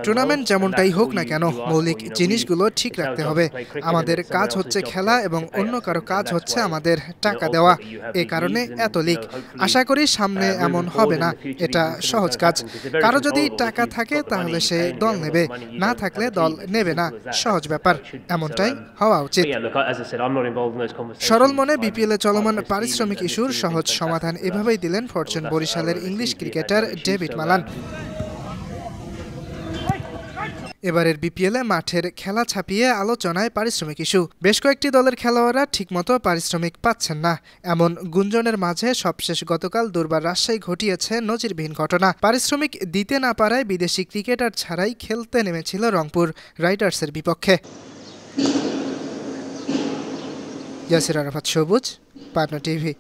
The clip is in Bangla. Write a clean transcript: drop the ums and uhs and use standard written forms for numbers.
টুর্নামেন্ট যেমনটাই হোক না কেন মৌলিক জিনিসগুলো ঠিক রাখতে হবে। আমাদের কাজ হচ্ছে খেলা এবং অন্য কারো কাজ হচ্ছে আমাদের টাকা দেওয়া। এ কারণে এত লিগ। আশা করি সামনে এমন হবে না। এটা সহজ কাজ। কারো যদি টাকা থাকে তাহলে সে দল নেবে, না থাকলে দল নেবে না। সহজ ব্যাপার, এমনটাই হওয়া উচিত। সরল মনে বিপিএলে চলমান পারিশ্রমিক ইস্যুর সহজ সমাধান এভাবেই দিলেন ফরচুন বরিশালের ইংলিশ ক্রিকেটার ডেভিড মালান। এবারের বিপিএলে মাঠের খেলা ছাপিয়ে আলোচনায় পারিশ্রমিক ইস্যু। বেশ কয়েকটি দলের খেলোয়াড়রা ঠিকমতো পারিশ্রমিক পাচ্ছেন না, এমন গুঞ্জনের মাঝে সবশেষ গতকাল দুর্বার রাজশাহী ঘটিয়েছে নজিরবিহীন ঘটনা। পারিশ্রমিক দিতে না পারায় বিদেশি ক্রিকেটার ছাড়াই খেলতে নেমেছিল রংপুর রাইডার্সের বিপক্ষে। ইয়াসির আরাফাত সবুজ, পাবনা টিভি।